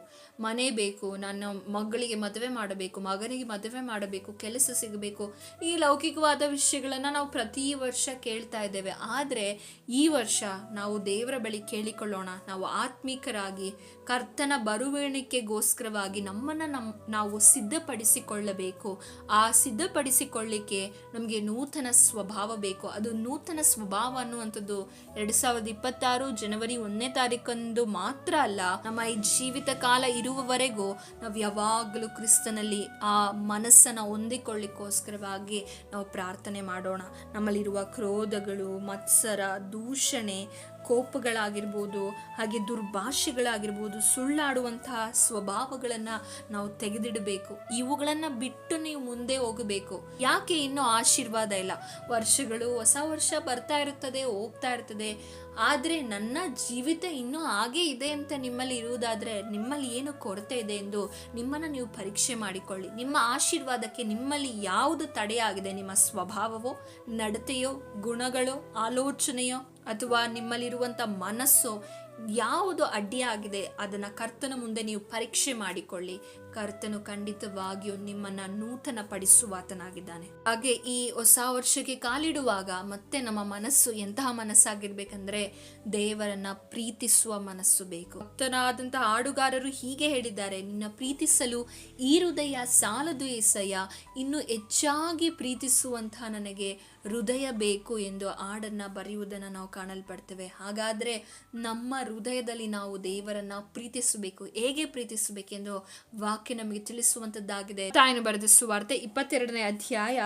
ಮನೆ ಬೇಕು, ನನ್ನ ಮಗಳಿಗೆ ಮದುವೆ ಮಾಡಬೇಕು, ಮಗನಿಗೆ ಮದುವೆ ಮಾಡಬೇಕು, ಕೆಲಸ ಸಿಗಬೇಕು, ಈ ಲೌಕಿಕವಾದ ವಿಷಯಗಳನ್ನು ನಾವು ಪ್ರತಿ ವರ್ಷ ಕೇಳ್ತಾ ಇದ್ದೇವೆ. ಆದರೆ ಈ ವರ್ಷ ನಾವು ದೇವರ ಬಳಿ ಕೇಳಿಕೊಳ್ಳೋಣ. ನಾವು ಆತ್ಮಿಕರಾಗಿ ಕರ್ತನ ಬರುವಣಿಕೆಗೋಸ್ಕರವಾಗಿ ನಮ್ಮನ್ನು ನಾವು ಸಿದ್ಧಪಡಿಸಿಕೊಳ್ಳಬೇಕು. ಆ ಸಿದ್ಧಪಡಿಸಿಕೊಳ್ಳಿಕ್ಕೆ ನಮಗೆ ನೂತನ ಸ್ವಭಾವ ಬೇಕು. ಅದು ನೂತನ ಸ್ವಭಾವ ಅನ್ನುವಂಥದ್ದು 2026 ಜನವರಿ 1ನೇ ತಾರೀಕಂದು ಮಾತ್ರ ಅಲ್ಲ, ನಮ್ಮ ಈ ಜೀವಿತ ಕಾಲ ಇರುವವರೆಗೂ ನಾವು ಯಾವಾಗಲೂ ಕ್ರಿಸ್ತನಲ್ಲಿ ಆ ಮನಸ್ಸನ್ನು ಹೊಂದಿಕೊಳ್ಳಿಕ್ಕೋಸ್ಕರವಾಗಿ ನಾವು ಪ್ರಾರ್ಥನೆ ಮಾಡೋಣ. ನಮ್ಮಲ್ಲಿರುವ ಕ್ರೋಧಗಳು, ಮತ್ಸರ, ದೂಷಣೆ, ಕೋಪಗಳಾಗಿರ್ಬೋದು, ಹಾಗೆ ದುರ್ಭಾಷೆಗಳಾಗಿರ್ಬೋದು, ಸುಳ್ಳಾಡುವಂತಹ ಸ್ವಭಾವಗಳನ್ನು ನಾವು ತೆಗೆದಿಡಬೇಕು. ಇವುಗಳನ್ನು ಬಿಟ್ಟು ನೀವು ಮುಂದೆ ಹೋಗಬೇಕು. ಯಾಕೆ ಇನ್ನೂ ಆಶೀರ್ವಾದ ಇಲ್ಲ? ವರ್ಷಗಳು, ಹೊಸ ವರ್ಷ ಬರ್ತಾ ಇರುತ್ತದೆ, ಹೋಗ್ತಾ ಇರ್ತದೆ. ಆದರೆ ನನ್ನ ಜೀವಿತ ಇನ್ನೂ ಹಾಗೆ ಇದೆ ಅಂತ ನಿಮ್ಮಲ್ಲಿ ಇರುವುದಾದರೆ ನಿಮ್ಮಲ್ಲಿ ಏನು ಕೊರತೆ ಇದೆ ಎಂದು ನಿಮ್ಮನ್ನು ನೀವು ಪರೀಕ್ಷೆ ಮಾಡಿಕೊಳ್ಳಿ. ನಿಮ್ಮ ಆಶೀರ್ವಾದಕ್ಕೆ ನಿಮ್ಮಲ್ಲಿ ಯಾವುದು ತಡೆಯಾಗಿದೆ? ನಿಮ್ಮ ಸ್ವಭಾವವೋ, ನಡತೆಯೋ, ಗುಣಗಳೋ, ಆಲೋಚನೆಯೋ, ಅಥವಾ ನಿಮ್ಮಲ್ಲಿರುವಂಥ ಮನಸ್ಸು ಯಾವುದು ಅಡ್ಡಿಯಾಗಿದೆ? ಅದನ್ನು ಕರ್ತನ ಮುಂದೆ ನೀವು ಪರೀಕ್ಷೆ ಮಾಡಿಕೊಳ್ಳಿ. ಕರ್ತನು ಖಂಡಿತವಾಗಿಯೂ ನಿಮ್ಮನ್ನು ನೂತನ ಪಡಿಸುವಾತನಾಗಿದ್ದಾನೆ. ಹಾಗೆ ಈ ಹೊಸ ವರ್ಷಕ್ಕೆ ಕಾಲಿಡುವಾಗ ಮತ್ತೆ ನಮ್ಮ ಮನಸ್ಸು ಎಂತಹ ಮನಸ್ಸಾಗಿರ್ಬೇಕಂದ್ರೆ ದೇವರನ್ನ ಪ್ರೀತಿಸುವ ಮನಸ್ಸು ಬೇಕು. ಭಕ್ತನಾದಂತಹ ಹಾಡುಗಾರರು ಹೀಗೆ ಹೇಳಿದ್ದಾರೆ, ನಿನ್ನ ಪ್ರೀತಿಸಲು ಈ ಹೃದಯ ಸಾಲದು ಏಸಯ್ಯ, ಇನ್ನು ಹೆಚ್ಚಾಗಿ ಪ್ರೀತಿಸುವಂತಹ ನನಗೆ ಹೃದಯ ಬೇಕು ಎಂದು ಹಾಡನ್ನು ಬರೆಯುವುದನ್ನು ನಾವು ಕಾಣಲ್ಪಡ್ತೇವೆ. ಹಾಗಾದರೆ ನಮ್ಮ ಹೃದಯದಲ್ಲಿ ನಾವು ದೇವರನ್ನ ಪ್ರೀತಿಸಬೇಕು. ಹೇಗೆ ಪ್ರೀತಿಸಬೇಕೆಂದು ವಾಕ್ಯ ನಮಗೆ ತಿಳಿಸುವಂಥದ್ದಾಗಿದೆ. ತಾಯಿನ ಬರೆದ ಸುವಾರ್ತೆ 22ನೇ ಅಧ್ಯಾಯ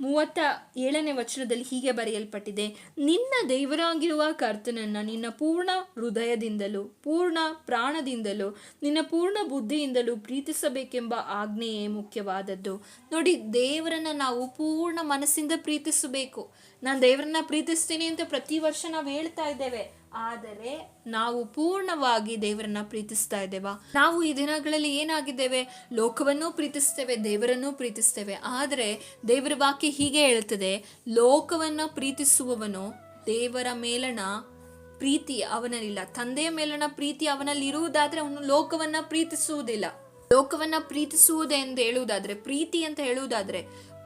37ನೇ ವಚನದಲ್ಲಿ ಹೀಗೆ ಬರೆಯಲ್ಪಟ್ಟಿದೆ, ನಿನ್ನ ದೇವರಾಗಿರುವ ಕರ್ತನನ್ನ ನಿನ್ನ ಪೂರ್ಣ ಹೃದಯದಿಂದಲೂ, ಪೂರ್ಣ ಪ್ರಾಣದಿಂದಲೂ, ನಿನ್ನ ಪೂರ್ಣ ಬುದ್ಧಿಯಿಂದಲೂ ಪ್ರೀತಿಸಬೇಕೆಂಬ ಆಜ್ಞೆಯೇ ಮುಖ್ಯವಾದದ್ದು. ನೋಡಿ, ದೇವರನ್ನ ನಾವು ಪೂರ್ಣ ಮನಸ್ಸಿಂದ ಪ್ರೀತಿಸಬೇಕು. ನಾನು ದೇವರನ್ನ ಪ್ರೀತಿಸ್ತೀನಿ ಅಂತ ಪ್ರತಿ ವರ್ಷ ನಾವು ಹೇಳ್ತಾ ಇದ್ದೇವೆ, ಆದರೆ ನಾವು ಪೂರ್ಣವಾಗಿ ದೇವರನ್ನ ಪ್ರೀತಿಸ್ತಾ ಇದ್ದೇವಾ? ನಾವು ಈ ದಿನಗಳಲ್ಲಿ ಏನಾಗಿದ್ದೇವೆ? ಲೋಕವನ್ನೂ ಪ್ರೀತಿಸ್ತೇವೆ, ದೇವರನ್ನೂ ಪ್ರೀತಿಸ್ತೇವೆ. ಆದರೆ ದೇವರ ವಾಕ್ಯ ಹೀಗೆ ಹೇಳ್ತದೆ, ಲೋಕವನ್ನು ಪ್ರೀತಿಸುವವನು ದೇವರ ಮೇಲಣ ಪ್ರೀತಿ ಅವನಲ್ಲಿಲ್ಲ. ತಂದೆಯ ಮೇಲಣ ಪ್ರೀತಿ ಅವನಲ್ಲಿ ಇರುವುದಾದ್ರೆ ಅವನು ಲೋಕವನ್ನ ಪ್ರೀತಿಸುವುದಿಲ್ಲ. ಲೋಕವನ್ನ ಪ್ರೀತಿಸುವುದೆಂದು ಹೇಳುವುದಾದ್ರೆ, ಪ್ರೀತಿ ಅಂತ ಹೇಳುವುದಾದ್ರೆ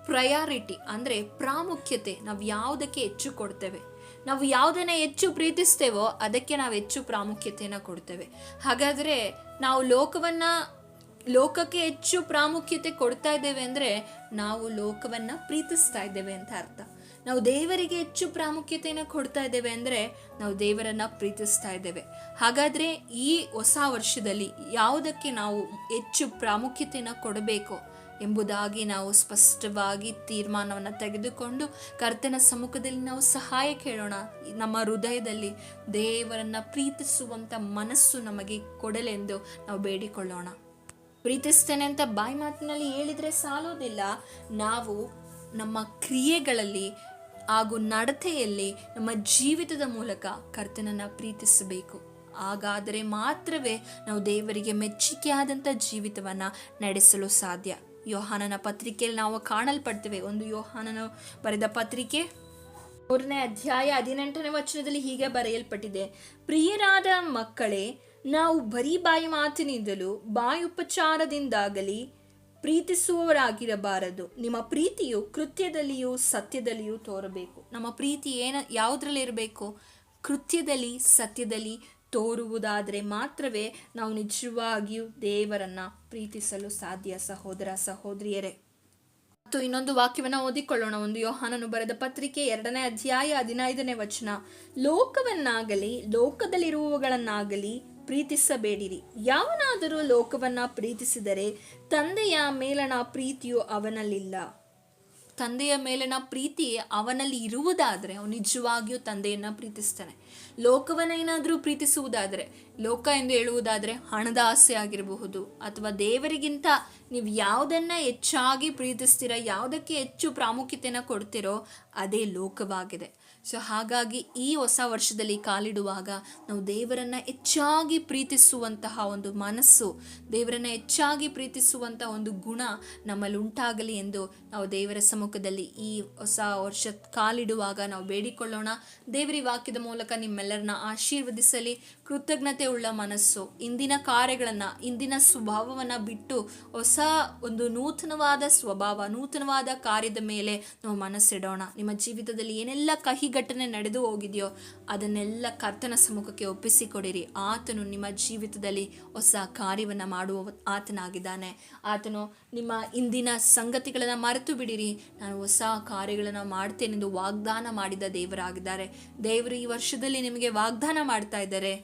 ಪ್ರಯಾರಿಟಿ ಅಂದರೆ ಪ್ರಾಮುಖ್ಯತೆ. ನಾವು ಯಾವುದಕ್ಕೆ ಹೆಚ್ಚು ಕೊಡ್ತೇವೆ, ನಾವು ಯಾವುದನ್ನ ಹೆಚ್ಚು ಪ್ರೀತಿಸ್ತೇವೋ ಅದಕ್ಕೆ ನಾವು ಹೆಚ್ಚು ಪ್ರಾಮುಖ್ಯತೆಯನ್ನು ಕೊಡ್ತೇವೆ. ಹಾಗಾದರೆ ನಾವು ಲೋಕಕ್ಕೆ ಹೆಚ್ಚು ಪ್ರಾಮುಖ್ಯತೆ ಕೊಡ್ತಾ ಇದ್ದೇವೆ ಅಂದರೆ ನಾವು ಲೋಕವನ್ನು ಪ್ರೀತಿಸ್ತಾ ಇದ್ದೇವೆ ಅಂತ ಅರ್ಥ. ನಾವು ದೇವರಿಗೆ ಹೆಚ್ಚು ಪ್ರಾಮುಖ್ಯತೆಯನ್ನು ಕೊಡ್ತಾ ಇದ್ದೇವೆ ಅಂದರೆ ನಾವು ದೇವರನ್ನು ಪ್ರೀತಿಸ್ತಾ ಇದ್ದೇವೆ. ಹಾಗಾದರೆ ಈ ಹೊಸ ವರ್ಷದಲ್ಲಿ ಯಾವುದಕ್ಕೆ ನಾವು ಹೆಚ್ಚು ಪ್ರಾಮುಖ್ಯತೆಯನ್ನು ಕೊಡಬೇಕು ಎಂಬುದಾಗಿ ನಾವು ಸ್ಪಷ್ಟವಾಗಿ ತೀರ್ಮಾನವನ್ನು ತೆಗೆದುಕೊಂಡು ಕರ್ತನ ಸಮ್ಮುಖದಲ್ಲಿ ನಾವು ಸಹಾಯ ಕೇಳೋಣ. ನಮ್ಮ ಹೃದಯದಲ್ಲಿ ದೇವರನ್ನ ಪ್ರೀತಿಸುವಂಥ ಮನಸ್ಸು ನಮಗೆ ಕೊಡಲೆಂದು ನಾವು ಬೇಡಿಕೊಳ್ಳೋಣ. ಪ್ರೀತಿಸ್ತೇನೆ ಅಂತ ಬಾಯಿ ಮಾತಿನಲ್ಲಿ ಹೇಳಿದರೆ ಸಾಲೋದಿಲ್ಲ. ನಾವು ನಮ್ಮ ಕ್ರಿಯೆಗಳಲ್ಲಿ ಹಾಗೂ ನಡತೆಯಲ್ಲಿ ನಮ್ಮ ಜೀವಿತದ ಮೂಲಕ ಕರ್ತನನ್ನು ಪ್ರೀತಿಸಬೇಕು. ಹಾಗಾದರೆ ಮಾತ್ರವೇ ನಾವು ದೇವರಿಗೆ ಮೆಚ್ಚುಗೆಯಾದಂಥ ಜೀವಿತವನ್ನು ನಡೆಸಲು ಸಾಧ್ಯ. ಯೋಹಾನನ ಪತ್ರಿಕೆಯಲ್ಲಿ ನಾವು ಕಾಣಲ್ಪಡ್ತೇವೆ. ಒಂದು ಯೋಹಾನನ ಬರೆದ ಪತ್ರಿಕೆ 3ನೇ ಅಧ್ಯಾಯ 18ನೇ ವಚನದಲ್ಲಿ ಹೀಗೆ ಬರೆಯಲ್ಪಟ್ಟಿದೆ, ಪ್ರಿಯರಾದ ಮಕ್ಕಳೇ, ನಾವು ಬರೀ ಬಾಯಿ ಮಾತಿನಿಂದಲೂ ಬಾಯುಪಚಾರದಿಂದಾಗಲಿ ಪ್ರೀತಿಸುವವರಾಗಿರಬಾರದು. ನಿಮ್ಮ ಪ್ರೀತಿಯು ಕೃತ್ಯದಲ್ಲಿಯೂ ಸತ್ಯದಲ್ಲಿಯೂ ತೋರಬೇಕು. ನಮ್ಮ ಪ್ರೀತಿ ಯಾವುದ್ರಲ್ಲಿ ಇರಬೇಕು? ಕೃತ್ಯದಲ್ಲಿ, ಸತ್ಯದಲ್ಲಿ ತೋರುವುದಾದರೆ ಮಾತ್ರವೇ ನಾವು ನಿಜವಾಗಿಯೂ ದೇವರನ್ನ ಪ್ರೀತಿಸಲು ಸಾಧ್ಯ. ಸಹೋದರ ಸಹೋದರಿಯರೇ, ಮತ್ತು ಇನ್ನೊಂದು ವಾಕ್ಯವನ್ನು ಓದಿಕೊಳ್ಳೋಣ. ಒಂದು ಯೋಹಾನನು ಬರೆದ ಪತ್ರಿಕೆ 2ನೇ ಅಧ್ಯಾಯ 15ನೇ ವಚನ, ಲೋಕವನ್ನಾಗಲಿ ಲೋಕದಲ್ಲಿರುವವುಗಳನ್ನಾಗಲಿ ಪ್ರೀತಿಸಬೇಡಿರಿ. ಯಾವನಾದರೂ ಲೋಕವನ್ನು ಪ್ರೀತಿಸಿದರೆ ತಂದೆಯ ಮೇಲಣ ಪ್ರೀತಿಯು ಅವನಲ್ಲಿಲ್ಲ. ತಂದೆಯ ಮೇಲಿನ ಪ್ರೀತಿ ಅವನಲ್ಲಿ ಇರುವುದಾದರೆ ಅವನು ನಿಜವಾಗಿಯೂ ತಂದೆಯನ್ನು ಪ್ರೀತಿಸ್ತಾನೆ. ಲೋಕವನ್ನೇನಾದರೂ ಪ್ರೀತಿಸುವುದಾದರೆ, ಲೋಕ ಎಂದು ಹೇಳುವುದಾದರೆ ಹಣದ ಆಸೆ ಆಗಿರಬಹುದು, ಅಥವಾ ದೇವರಿಗಿಂತ ನೀವು ಯಾವುದನ್ನು ಹೆಚ್ಚಾಗಿ ಪ್ರೀತಿಸ್ತೀರೋ, ಯಾವುದಕ್ಕೆ ಹೆಚ್ಚು ಪ್ರಾಮುಖ್ಯತೆಯನ್ನು ಕೊಡ್ತೀರೋ ಅದೇ ಲೋಕವಾಗಿದೆ. ಸೊ ಹಾಗಾಗಿ ಈ ಹೊಸ ವರ್ಷದಲ್ಲಿ ಕಾಲಿಡುವಾಗ ನಾವು ದೇವರನ್ನು ಹೆಚ್ಚಾಗಿ ಪ್ರೀತಿಸುವಂತಹ ಒಂದು ಮನಸ್ಸು, ದೇವರನ್ನು ಹೆಚ್ಚಾಗಿ ಪ್ರೀತಿಸುವಂತಹ ಒಂದು ಗುಣ ನಮ್ಮಲ್ಲಿ ಉಂಟಾಗಲಿ ಎಂದು ನಾವು ದೇವರ ಸಮ್ಮುಖದಲ್ಲಿ ಈ ಹೊಸ ವರ್ಷ ಕಾಲಿಡುವಾಗ ನಾವು ಬೇಡಿಕೊಳ್ಳೋಣ. ದೇವರ ವಾಕ್ಯದ ಮೂಲಕ ನಿಮ್ಮೆಲ್ಲರನ್ನ ಆಶೀರ್ವದಿಸಲಿ. ಕೃತಜ್ಞತೆ ಉಳ್ಳ ಮನಸ್ಸು, ಇಂದಿನ ಕಾರ್ಯಗಳನ್ನು, ಇಂದಿನ ಸ್ವಭಾವವನ್ನು ಬಿಟ್ಟು ಹೊಸ ಒಂದು ನೂತನವಾದ ಸ್ವಭಾವ, ನೂತನವಾದ ಕಾರ್ಯದ ಮೇಲೆ ನಾವು ಮನಸ್ಸಿಡೋಣ. ನಿಮ್ಮ ಜೀವಿತದಲ್ಲಿ ಏನೆಲ್ಲ ಕಹಿ ಘಟನೆ ನಡೆದು ಹೋಗಿದೆಯೋ ಅದನ್ನೆಲ್ಲ ಕರ್ತನ ಸಮ್ಮುಖಕ್ಕೆ ಒಪ್ಪಿಸಿಕೊಡಿರಿ. ಆತನು ನಿಮ್ಮ ಜೀವಿತದಲ್ಲಿ ಹೊಸ ಕಾರ್ಯವನ್ನು ಮಾಡುವ ಆತನಾಗಿದ್ದಾನೆ. ಆತನು ನಿಮ್ಮ ಇಂದಿನ ಸಂಗತಿಗಳನ್ನು ಮರೆತು ಬಿಡಿರಿ, ನಾನು ಹೊಸ ಕಾರ್ಯಗಳನ್ನು ಮಾಡ್ತೇನೆಂದು ವಾಗ್ದಾನ ಮಾಡಿದ ದೇವರಾಗಿದ್ದಾರೆ. ದೇವರು ಈ ವರ್ಷದಲ್ಲಿ ನಿಮಗೆ ವಾಗ್ದಾನ ಮಾಡ್ತಾ ಇದ್ದಾರೆ.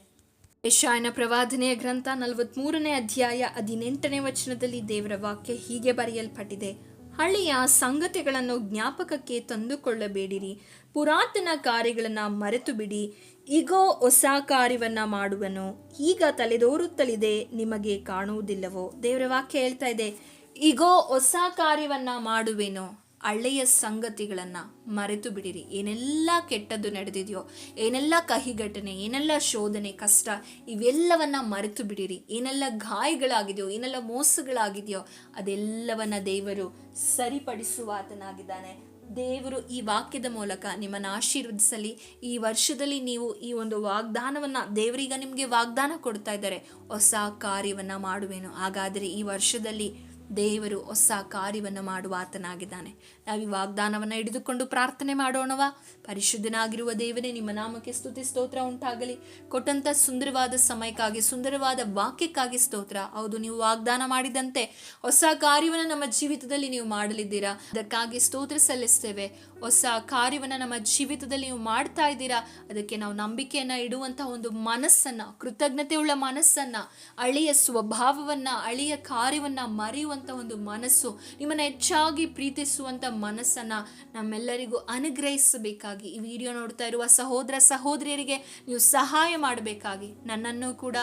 ಯೆಶಾಯನ ಪ್ರವಾದನೆಯ ಗ್ರಂಥ 43ನೇ ಅಧ್ಯಾಯ 18ನೇ ವಚನದಲ್ಲಿ ದೇವರ ವಾಕ್ಯ ಹೀಗೆ ಬರೆಯಲ್ಪಟ್ಟಿದೆ: ಹಳೆಯ ಸಂಗತಿಗಳನ್ನು ಜ್ಞಾಪಕಕ್ಕೆ ತಂದುಕೊಳ್ಳಬೇಡಿರಿ, ಪುರಾತನ ಕಾರ್ಯಗಳನ್ನು ಮರೆತು ಬಿಡಿ. ಈಗೋ ಹೊಸ ಕಾರ್ಯವನ್ನು ಮಾಡುವನು, ಈಗ ತಲೆದೋರುತ್ತಲಿದೆ, ನಿಮಗೆ ಕಾಣುವುದಿಲ್ಲವೋ? ದೇವರ ವಾಕ್ಯ ಹೇಳ್ತಾ ಇದೆ, ಈಗೋ ಹೊಸ ಕಾರ್ಯವನ್ನು ಮಾಡುವೆನು, ಹಳೆಯ ಸಂಗತಿಗಳನ್ನು ಮರೆತು ಬಿಡಿರಿ. ಏನೆಲ್ಲ ಕೆಟ್ಟದ್ದು ನಡೆದಿದೆಯೋ, ಏನೆಲ್ಲ ಕಹಿ ಘಟನೆ, ಏನೆಲ್ಲ ಶೋಧನೆ, ಕಷ್ಟ, ಇವೆಲ್ಲವನ್ನ ಮರೆತು ಬಿಡಿರಿ. ಏನೆಲ್ಲ ಗಾಯಗಳಾಗಿದೆಯೋ, ಏನೆಲ್ಲ ಮೋಸಗಳಾಗಿದೆಯೋ ಅದೆಲ್ಲವನ್ನ ದೇವರು ಸರಿಪಡಿಸುವ ಆತನಾಗಿದ್ದಾನೆ. ದೇವರು ಈ ವಾಕ್ಯದ ಮೂಲಕ ನಿಮ್ಮನ್ನು ಆಶೀರ್ವದಿಸಲಿ. ಈ ವರ್ಷದಲ್ಲಿ ನೀವು ಈ ಒಂದು ವಾಗ್ದಾನವನ್ನು, ದೇವರೀಗ ನಿಮಗೆ ವಾಗ್ದಾನ ಕೊಡ್ತಾ ಇದ್ದಾರೆ, ಹೊಸ ಕಾರ್ಯವನ್ನು ಮಾಡುವೆನು. ಹಾಗಾದರೆ ಈ ವರ್ಷದಲ್ಲಿ ದೇವರು ಹೊಸ ಕಾರ್ಯವನ್ನು ಮಾಡುವ ಆತನಾಗಿದ್ದಾನೆ. ನಾವು ಈ ವಾಗ್ದಾನವನ್ನು ಹಿಡಿದುಕೊಂಡು ಪ್ರಾರ್ಥನೆ ಮಾಡೋಣವಾ? ಪರಿಶುದ್ಧನಾಗಿರುವ ದೇವರೇ, ನಿಮ್ಮ ನಾಮಕ್ಕೆ ಸ್ತುತಿ ಸ್ತೋತ್ರ ಉಂಟಾಗಲಿ. ಕೊಟ್ಟಂಥ ಸುಂದರವಾದ ಸಮಯಕ್ಕಾಗಿ, ಸುಂದರವಾದ ವಾಕ್ಯಕ್ಕಾಗಿ ಸ್ತೋತ್ರ. ಹೌದು, ನೀವು ವಾಗ್ದಾನ ಮಾಡಿದಂತೆ ಹೊಸ ಕಾರ್ಯವನ್ನು ನಮ್ಮ ಜೀವಿತದಲ್ಲಿ ನೀವು ಮಾಡಲಿದ್ದೀರಾ, ಅದಕ್ಕಾಗಿ ಸ್ತೋತ್ರ ಸಲ್ಲಿಸ್ತೇವೆ. ಹೊಸ ಕಾರ್ಯವನ್ನು ನಮ್ಮ ಜೀವಿತದಲ್ಲಿ ನೀವು ಮಾಡ್ತಾ ಇದ್ದೀರಾ, ಅದಕ್ಕೆ ನಾವು ನಂಬಿಕೆಯನ್ನು ಇಡುವಂತಹ ಒಂದು ಮನಸ್ಸನ್ನು, ಕೃತಜ್ಞತೆಯುಳ್ಳ ಮನಸ್ಸನ್ನು, ಹಳೆಯ ಸ್ವಭಾವವನ್ನು, ಹಳೆಯ ಕಾರ್ಯವನ್ನು ಮರೆಯುವಂಥ ಒಂದು ಮನಸ್ಸು, ನಿಮ್ಮನ್ನು ಹೆಚ್ಚಾಗಿ ಪ್ರೀತಿಸುವಂಥ ಮನಸ್ಸನ್ನು ನಮ್ಮೆಲ್ಲರಿಗೂ ಅನುಗ್ರಹಿಸಬೇಕಾಗಿ, ಈ ವಿಡಿಯೋ ನೋಡ್ತಾ ಇರುವ ಸಹೋದರ ಸಹೋದರಿಯರಿಗೆ ನೀವು ಸಹಾಯ ಮಾಡಬೇಕಾಗಿ, ನನ್ನನ್ನು ಕೂಡ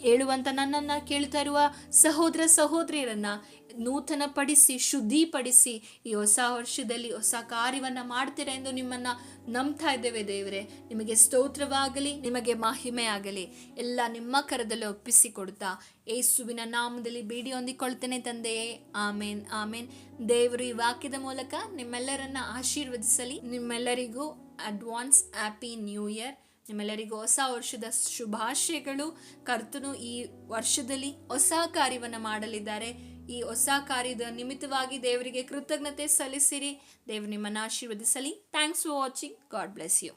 ಹೇಳುವಂಥ, ನನ್ನನ್ನು ಕೇಳ್ತಾ ಇರುವ ಸಹೋದರ ಸಹೋದರಿಯರನ್ನು ನೂತನ ಪಡಿಸಿ, ಶುದ್ಧಿಪಡಿಸಿ, ಈ ಹೊಸ ವರ್ಷದಲ್ಲಿ ಹೊಸ ಕಾರ್ಯವನ್ನು ಮಾಡ್ತೀರಾ ಎಂದು ನಿಮ್ಮನ್ನು ನಂಬ್ತಾ ಇದ್ದೇವೆ. ದೇವರೇ, ನಿಮಗೆ ಸ್ತೋತ್ರವಾಗಲಿ, ನಿಮಗೆ ಮಹಿಮೆ ಆಗಲಿ. ಎಲ್ಲ ನಿಮ್ಮ ಕರದಲ್ಲಿ ಒಪ್ಪಿಸಿಕೊಡ್ತಾ ಯೇಸುವಿನ ನಾಮದಲ್ಲಿ ಬೇಡಿ ಹೊಂದಿಕೊಳ್ತೇನೆ ತಂದೆಯೇ, ಆಮೇನ್ ಆಮೇನ್. ದೇವರು ಈ ವಾಕ್ಯದ ಮೂಲಕ ನಿಮ್ಮೆಲ್ಲರನ್ನ ಆಶೀರ್ವದಿಸಲಿ. ನಿಮ್ಮೆಲ್ಲರಿಗೂ ಅಡ್ವಾನ್ಸ್ ಹ್ಯಾಪಿ ನ್ಯೂ ಇಯರ್. ನಿಮ್ಮೆಲ್ಲರಿಗೂ ಹೊಸ ವರ್ಷದ ಶುಭಾಶಯಗಳು. ಕರ್ತನು ಈ ವರ್ಷದಲ್ಲಿ ಹೊಸ ಕಾರ್ಯವನ್ನು ಮಾಡಲಿದ್ದಾರೆ. ಈ ಹೊಸ ಕಾರ್ಯದ ನಿಮಿತ್ತವಾಗಿ ದೇವರಿಗೆ ಕೃತಜ್ಞತೆ ಸಲ್ಲಿಸಿರಿ. ದೇವರು ನಿಮ್ಮನ್ನು ಆಶೀರ್ವದಿಸಲಿ. Thanks for watching. God bless you.